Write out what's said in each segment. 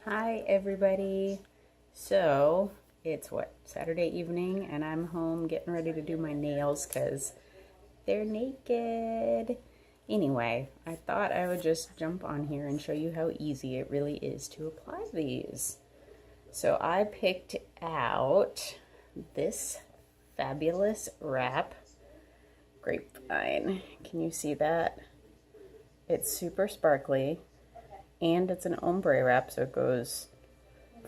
Hi everybody. So it's what, Saturday evening, and I'm home getting ready to do my nails because they're naked. Anyway, I thought I would just jump on here and show you how easy it really is to apply these. So I picked out this fabulous wrap, Grapevine. Can you see that? It's super sparkly. And it's an ombre wrap, so it goes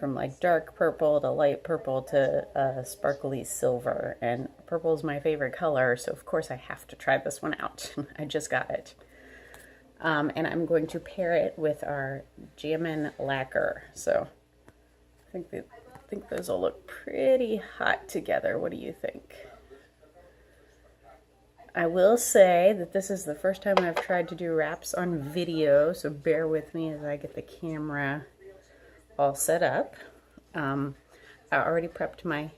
from like dark purple to light purple to sparkly silver. And purple is my favorite color, so of course I have to try this one out. I just got it. And I'm going to pair it with our Jammin lacquer. So I think those will look pretty hot together. What do you think? I will say that this is the first time I've tried to do wraps on video, so bear with me as I get the camera all set up. I already prepped my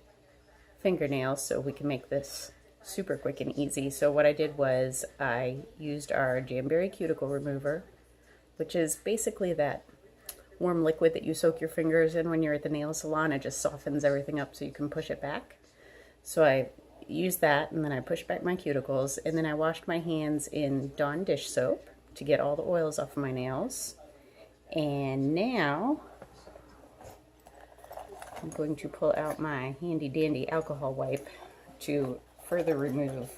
fingernails so we can make this super quick and easy. So what I did was I used our Jamberry cuticle remover, which is basically that warm liquid that you soak your fingers in when you're at the nail salon. It just softens everything up so you can push it back. So I used that, and then I pushed back my cuticles, and then I washed my hands in Dawn dish soap to get all the oils off of my nails. And now I'm going to pull out my handy dandy alcohol wipe to further remove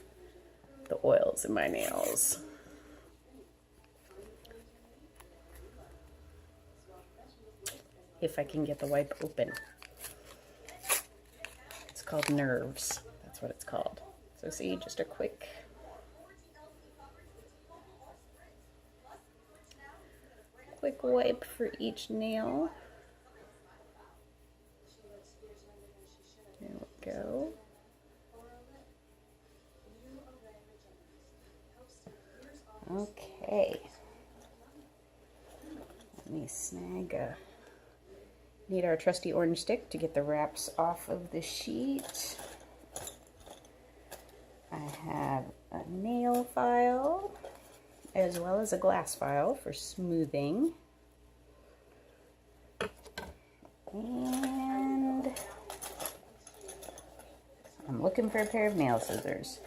the oils in my nails. If I can get the wipe open. It's called Nerves. That's what it's called. So see, just a quick wipe for each nail. There we go. Okay. Let me need our trusty orange stick to get the wraps off of the sheet. I have a nail file as well as a glass file for smoothing. And I'm looking for a pair of nail scissors.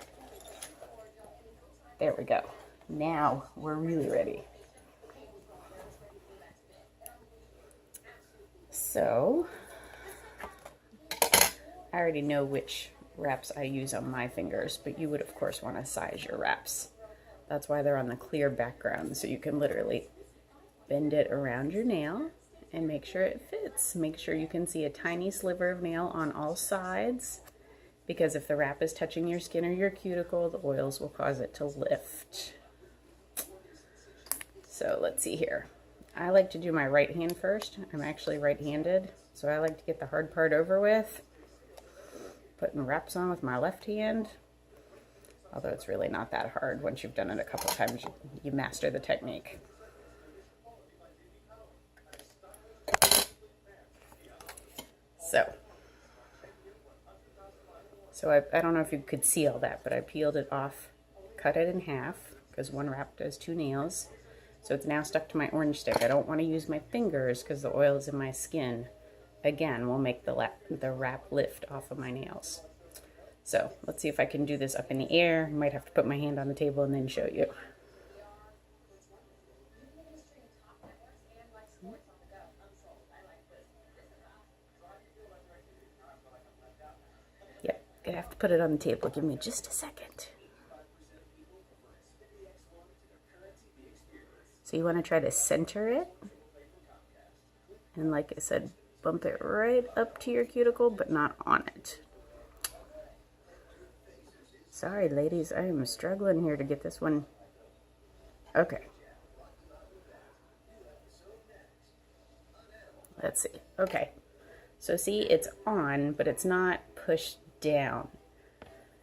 There we go. Now we're really ready. So I already know which wraps I use on my fingers, but you would of course want to size your wraps. That's why they're on the clear background, so you can literally bend it around your nail and make sure it fits. Make sure you can see a tiny sliver of nail on all sides, because if the wrap is touching your skin or your cuticle, the oils will cause it to lift. So let's see here. I like to do my right hand first. I'm actually right-handed, so I like to get the hard part over with, putting wraps on with my left hand, although it's really not that hard. Once you've done it a couple times, you master the technique. So I don't know if you could see all that, but I peeled it off, cut it in half, because one wrap does 2 nails. So it's now stuck to my orange stick. I don't want to use my fingers because the oil is in my skin. Again, will make the wrap lift off of my nails. So let's see if I can do this up in the air. I might have to put my hand on the table and then show you. Yep, gonna have to put it on the table. Give me just a second. So you want to try to center it. And like I said, bump it right up to your cuticle, but not on it. Sorry, ladies, I am struggling here to get this one. Okay. Let's see. Okay. So see, it's on, but it's not pushed down.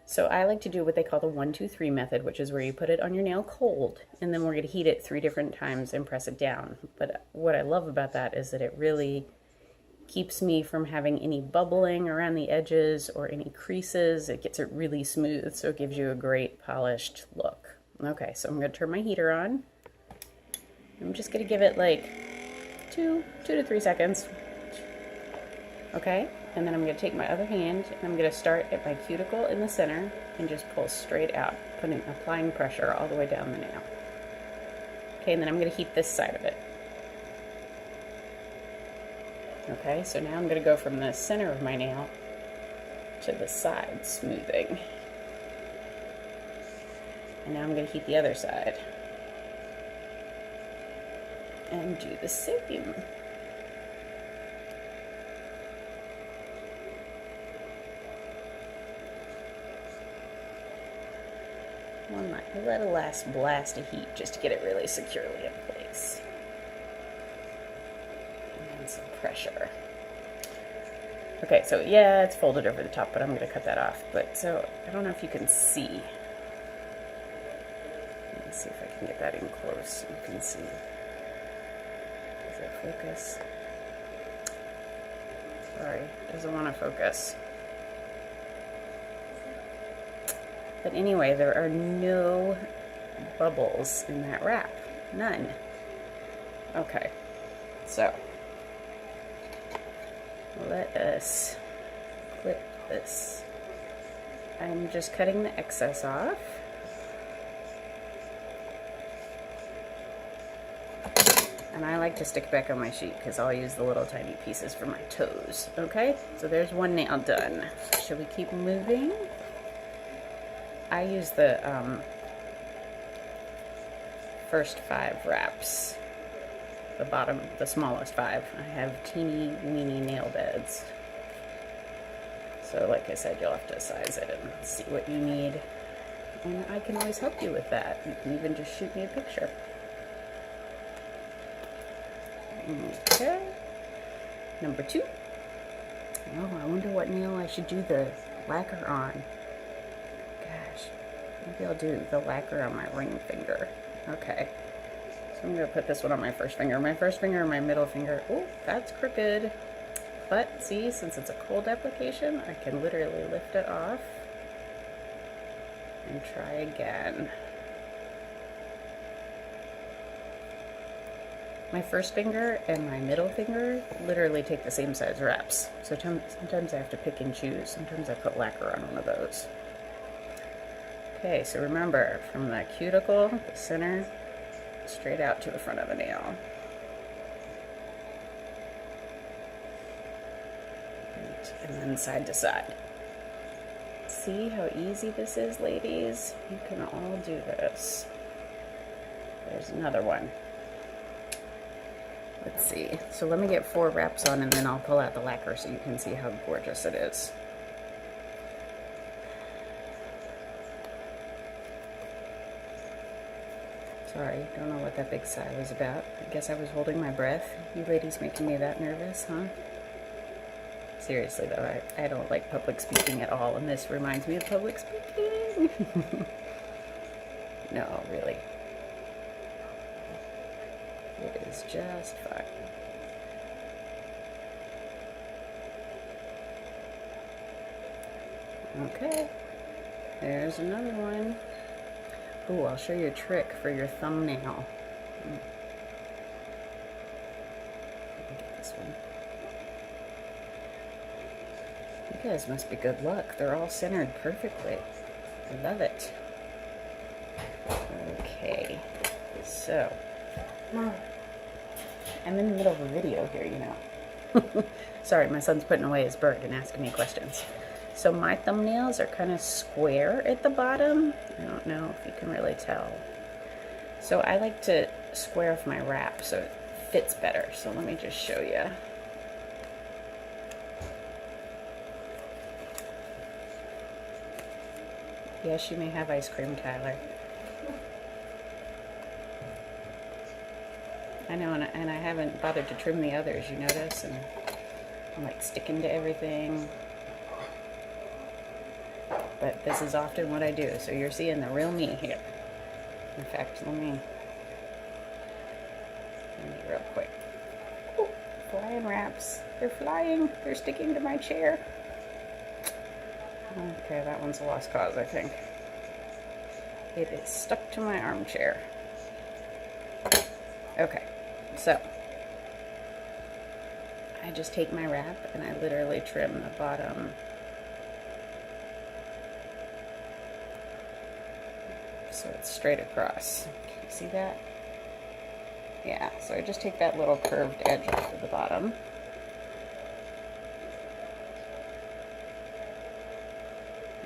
So I like to do what they call the 1, 2, 3 method, which is where you put it on your nail cold, and then we're going to heat it 3 different times and press it down. But what I love about that is that it really keeps me from having any bubbling around the edges or any creases. It gets it really smooth, so it gives you a great polished look. Okay, so I'm going to turn my heater on. I'm just going to give it like 2 to 3 seconds. Okay, and then I'm going to take my other hand and I'm going to start at my cuticle in the center and just pull straight out, applying pressure all the way down the nail. Okay, and then I'm going to heat this side of it. Okay, so now I'm going to go from the center of my nail to the side, smoothing. And now I'm going to heat the other side. And do the same. Let a last blast of heat just to get it really securely in place. And then some pressure. Okay, so yeah, it's folded over the top, but I'm going to cut that off. But so, I don't know if you can see. Let me see if I can get that in close. You can see. Does that focus? Sorry, doesn't want to focus. But anyway, there are no bubbles in that wrap. None. Okay, so let us clip this. I'm just cutting the excess off. And I like to stick it back on my sheet because I'll use the little tiny pieces for my toes. Okay, so there's one nail done. Should we keep moving? I use the first 5 wraps, the bottom, the smallest 5. I have teeny weeny nail beds. So like I said, you'll have to size it and see what you need. And I can always help you with that. You can even just shoot me a picture. Okay, number 2. Oh, I wonder what nail I should do the lacquer on. Gosh, maybe I'll do the lacquer on my ring finger. Okay, so I'm going to put this one on my first finger. My first finger and my middle finger. Oh, that's crooked. But see, since it's a cold application, I can literally lift it off and try again. My first finger and my middle finger literally take the same size wraps. So sometimes I have to pick and choose. Sometimes I put lacquer on one of those. Okay, so remember, from the cuticle, the center, straight out to the front of the nail. And then side to side. See how easy this is, ladies? You can all do this. There's another one. Let's see. So let me get 4 wraps on and then I'll pull out the lacquer so you can see how gorgeous it is. Sorry, don't know what that big sigh was about. I guess I was holding my breath. You ladies making me that nervous, huh? Seriously though, I don't like public speaking at all, and this reminds me of public speaking. No, really. It is just fine. Okay, there's another one. Oh, I'll show you a trick for your thumbnail. Get this one. You guys must be good luck. They're all centered perfectly. I love it. Okay, so I'm in the middle of a video here, you know. Sorry, my son's putting away his bird and asking me questions. So my thumbnails are kind of square at the bottom. I don't know if you can really tell. So I like to square off my wrap so it fits better. So let me just show you. Yes, you may have ice cream, Tyler. I know, and I haven't bothered to trim the others, you notice? And I'm like sticking to everything. But this is often what I do, so you're seeing the real me here. In fact, let me real quick. Ooh, flying wraps. They're flying. They're sticking to my chair. Okay, that one's a lost cause, I think. It is stuck to my armchair. Okay, so I just take my wrap and I literally trim the bottom so it's straight across. Can you see that? Yeah, so I just take that little curved edge off of the bottom.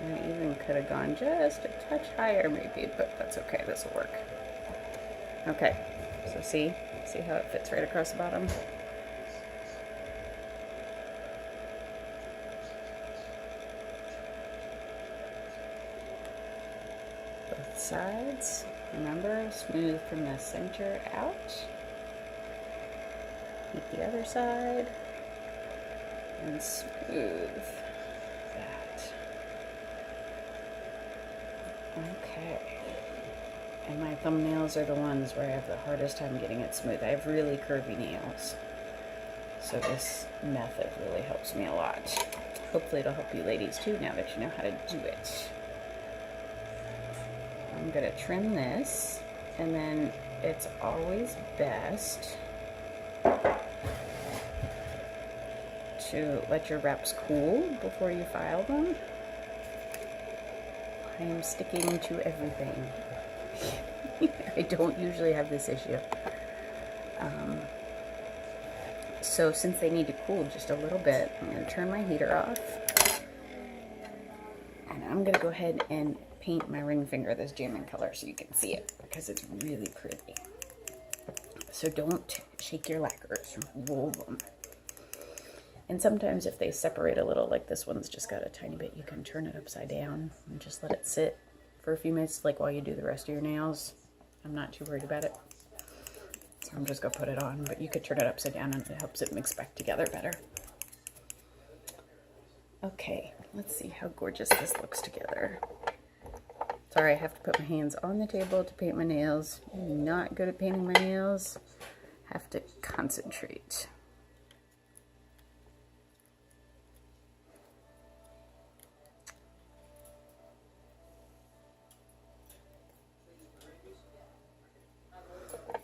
And I even could have gone just a touch higher maybe, but that's okay, this will work. Okay, so see how it fits right across the bottom? Both sides. Remember, smooth from the center out. Keep the other side. And smooth that. Okay. And my thumbnails are the ones where I have the hardest time getting it smooth. I have really curvy nails. So this method really helps me a lot. Hopefully it'll help you ladies too now that you know how to do it. I'm going to trim this, and then it's always best to let your wraps cool before you file them. I am sticking to everything. I don't usually have this issue. So since they need to cool just a little bit, I'm going to turn my heater off. And I'm going to go ahead and paint my ring finger this jamming color so you can see it, because it's really pretty. So don't shake your lacquers, roll them. And sometimes if they separate a little, like this one's just got a tiny bit, you can turn it upside down and just let it sit for a few minutes, like while you do the rest of your nails. I'm not too worried about it. So I'm just going to put it on, but you could turn it upside down and it helps it mix back together better. Okay, let's see how gorgeous this looks together. Sorry, I have to put my hands on the table to paint my nails. I'm not good at painting my nails. Have to concentrate.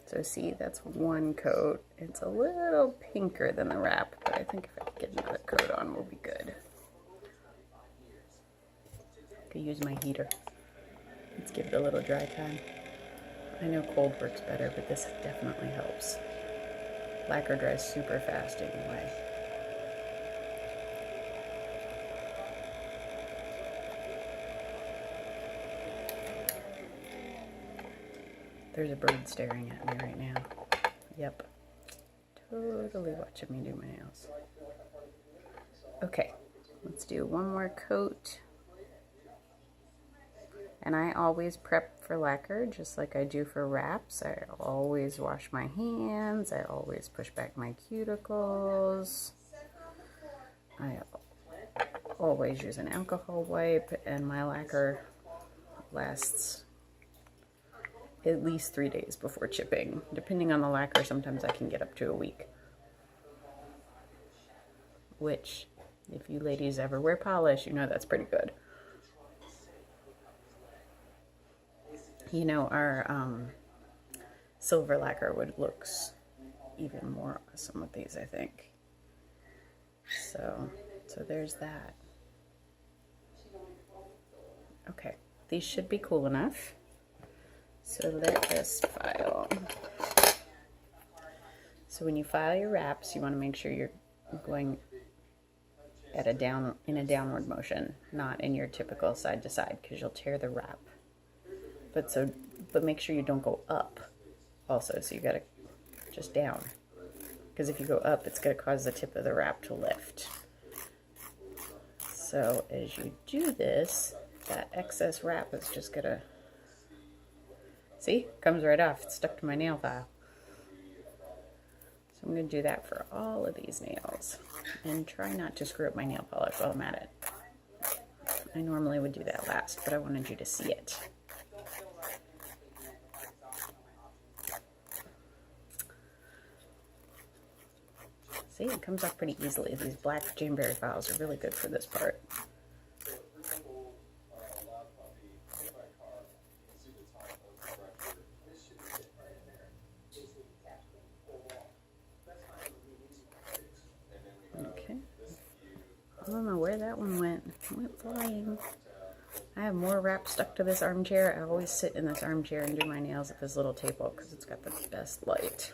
So see, that's one coat. It's a little pinker than the wrap, but I think if I get another coat on, we'll be good. I could use my heater. Let's give it a little dry time. I know cold works better, but this definitely helps. Lacquer dries super fast anyway. There's a bird staring at me right now. Yep. Totally watching me do my nails. Okay, let's do one more coat. And I always prep for lacquer just like I do for wraps. I always wash my hands. I always push back my cuticles. I always use an alcohol wipe, and my lacquer lasts at least 3 days before chipping. Depending on the lacquer, sometimes I can get up to a week. Which, if you ladies ever wear polish, you know that's pretty good. You know, our silver lacquer wood looks even more awesome with these, I think. So there's that. Okay, these should be cool enough. So let us file. So when you file your wraps, you want to make sure you're going at in a downward motion, not in your typical side to side, because you'll tear the wrap. But make sure you don't go up also, so you gotta just down, because if you go up, it's gonna cause the tip of the wrap to lift. So as you do this, that excess wrap is just gonna, see, comes right off. It's stuck to my nail file. So I'm gonna do that for all of these nails, and try not to screw up my nail polish while I'm at it. I normally would do that last, but I wanted you to see it. See, it comes off pretty easily. These black Jamberry files are really good for this part. don't know where that one went. It went flying. I have more wrap stuck to this armchair. I always sit in this armchair and do my nails at this little table because it's got the best light.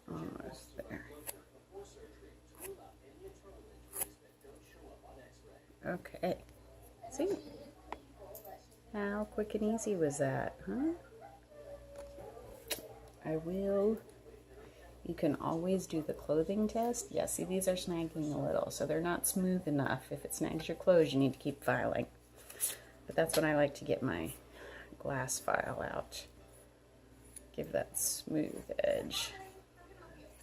Almost there. Okay. See? How quick and easy was that, huh? You can always do the clothing test. Yeah, see, these are snagging a little, so they're not smooth enough. If it snags your clothes, you need to keep filing. But that's when I like to get my glass file out. Give that smooth edge.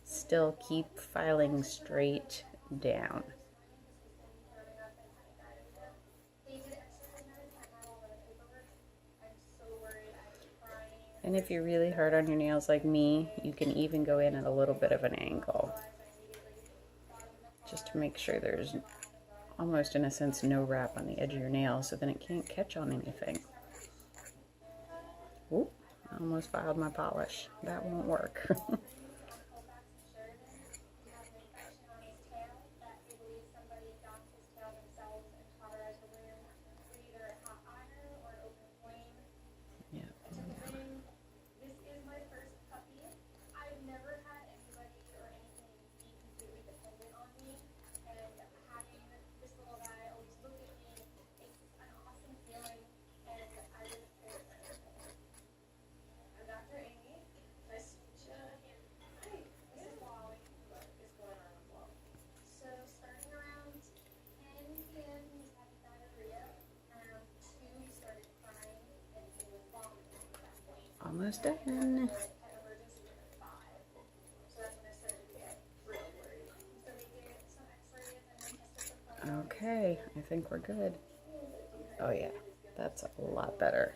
Still keep filing straight down. And if you're really hard on your nails like me, you can even go in at a little bit of an angle. Just to make sure there's almost, in a sense, no wrap on the edge of your nail, so then it can't catch on anything. Oop, I almost filed my polish. That won't work. Almost done. Okay, I think we're good. Oh yeah, that's a lot better.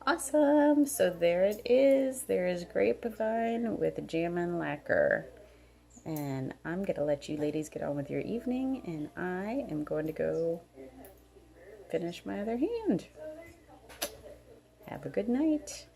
Awesome, so there it is. There is grapevine with Jammin' lacquer. And I'm gonna let you ladies get on with your evening, and I am going to go finish my other hand. Have a good night.